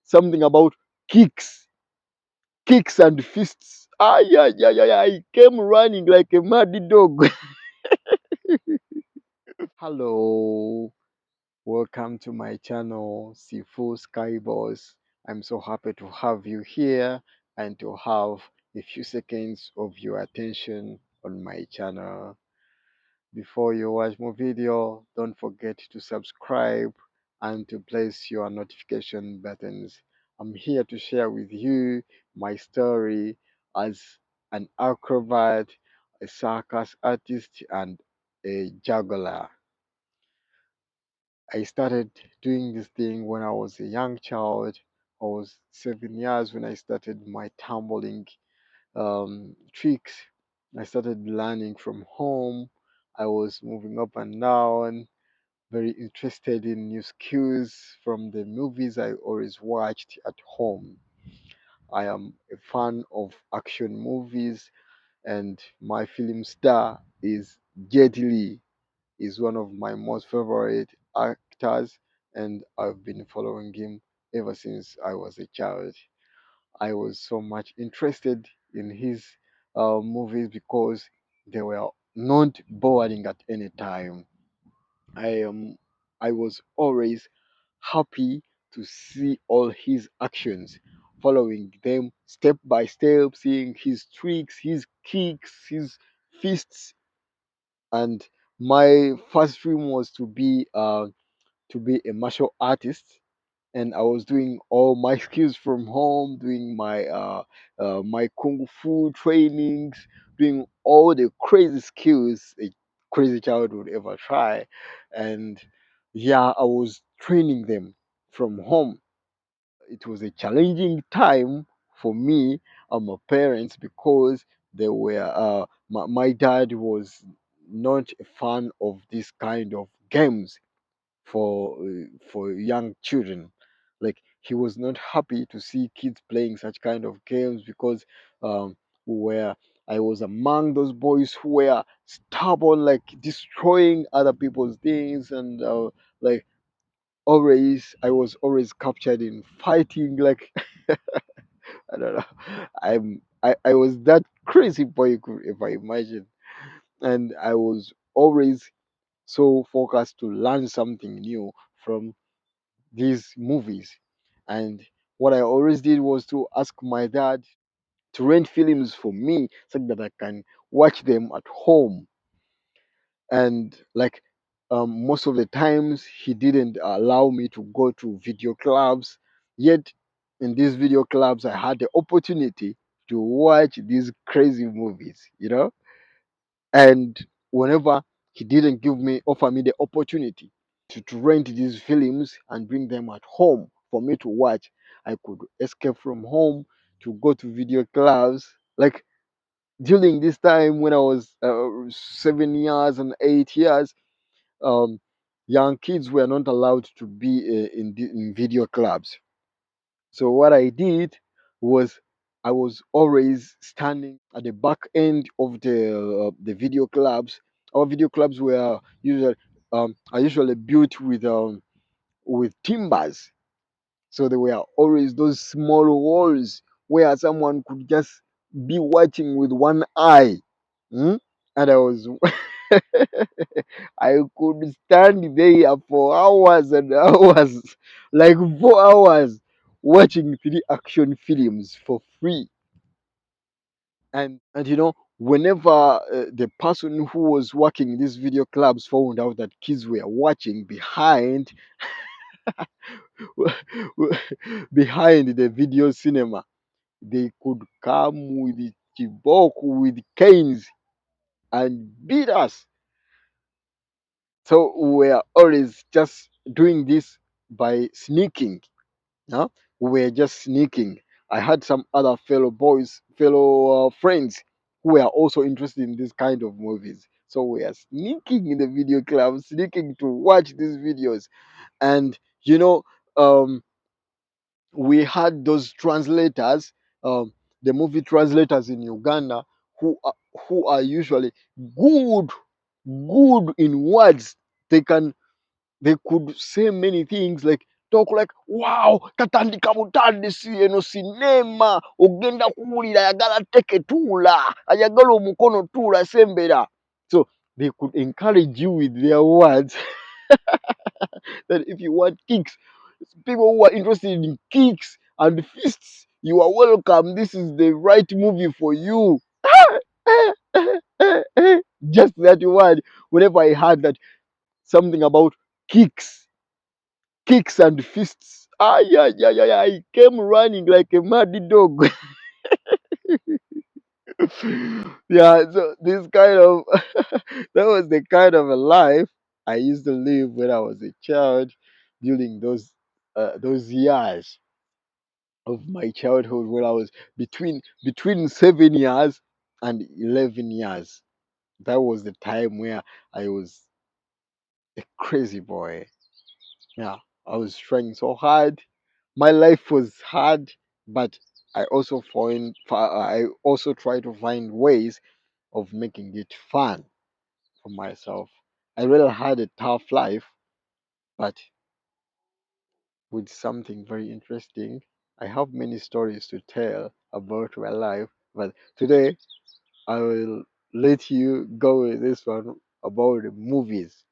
something about kicks, kicks and fists. Ah, yeah, yeah, yeah, yeah. I came running like a mad dog. Hello, welcome to my channel, Sifu Sky Boss. I'm so happy to have you here and to have a few seconds of your attention on my channel. Before you watch my video, don't forget to subscribe and to place your notification buttons. I'm here to share with you my story as an acrobat, a circus artist, and a juggler. I started doing this thing when I was a young child. I was 7 years when I started my tumbling tricks. I started learning from home. I was moving up and down, very interested in new skills from the movies I always watched at home. I am a fan of action movies, and my film star is Jet Li. Is one of my most favorite actors, and I've been following him ever since I was a child. I was so much interested in his movies because they were not boring at any time. I was always happy to see all his actions, following them step by step, seeing his tricks, his kicks, his fists. And my first dream was to be a martial artist, and I was doing all my skills from home, doing my kung fu trainings, doing all the crazy skills a crazy child would ever try, and yeah, I was training them from home. It was a challenging time for me and my parents because my dad was not a fan of this kind of games for young children. Like, he was not happy to see kids playing such kind of games because where I was among those boys who were stubborn, like destroying other people's things, and like always I was always captured in fighting. Like, I don't know, I was that crazy boy you could ever imagine, and I was always so focused to learn something new from these movies. And what I always did was to ask my dad to rent films for me so that I can watch them at home. And like, most of the times he didn't allow me to go to video clubs. Yet in these video clubs I had the opportunity to watch these crazy movies. And whenever he didn't offer me the opportunity to rent these films and bring them at home for me to watch, I could escape from home to go to video clubs. Like, during this time when I was 7 years and 8 years, um, young kids were not allowed to be in video clubs. So what I did was I was always standing at the back end of the video clubs. Our video clubs were usually are usually built with timbers, so there were always those small walls where someone could just be watching with one eye. Hmm? And I was I could stand there for hours and hours, like 4 hours, watching three action films for free. And whenever the person who was working in these video clubs found out that kids were watching behind the video cinema, they could come with the chibok, with canes, and beat us. So we were always just doing this by sneaking. Huh? We were just sneaking. I had some other fellow friends who were also interested in this kind of movies. So we are sneaking in the video club, sneaking to watch these videos. And um, we had those translators, um, the movie translators in Uganda, who are usually good, good in words. They could say many things like talk like, wow, katandika butandisi eno sinema, ogenda kuwulira ayagala teketula, ayagala omukono tula sembera. So they could encourage you with their words that if you want kicks, people who are interested in kicks and fists, you are welcome. This is the right movie for you. Just that word. Whenever I heard that something about kicks, kicks and fists, yeah, yeah, yeah, yeah, I came running like a mad dog. Yeah, so this kind of that was the kind of a life I used to live when I was a child during those years of my childhood when I was between 7 years and 11 years. That was the time where I was a crazy boy. Yeah, I was trying so hard. My life was hard, but I also try to find ways of making it fun for myself. I really had a tough life, but with something very interesting. I have many stories to tell about my life, but today I will let you go with this one about the movies.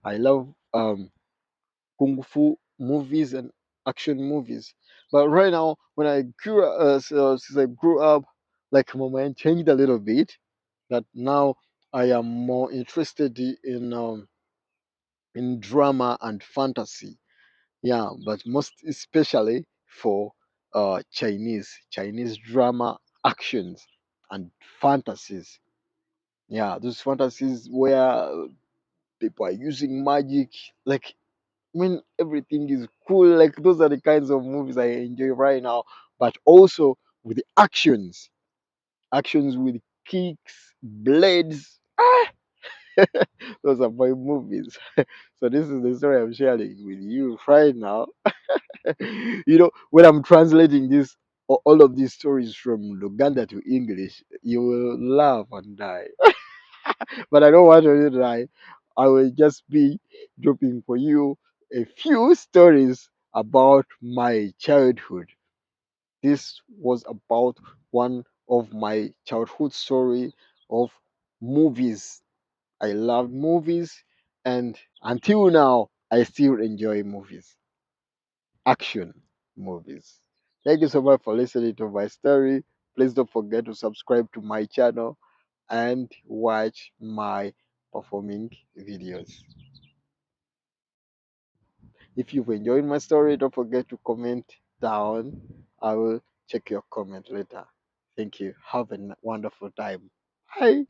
I love kung fu movies and action movies, but right now when I grew up, since I grew up, like my mind changed a little bit. That now I am more interested in drama and fantasy. Yeah, but most especially for Chinese drama actions and fantasies. Yeah, those fantasies where people are using magic, like when everything is cool. Like those are the kinds of movies I enjoy right now. But also with the actions with kicks, blades. Those are my movies. So this is the story I'm sharing with you right now. When I'm translating all of these stories from Luganda to English, you will laugh and die. But I don't want you to die. I will just be dropping for you a few stories about my childhood. This was about one of my childhood story of movies. I love movies, and until now, I still enjoy movies, action movies. Thank you so much for listening to my story. Please don't forget to subscribe to my channel and watch my performing videos. If you've enjoyed my story, don't forget to comment down. I will check your comment later. Thank you. Have a wonderful time. Bye.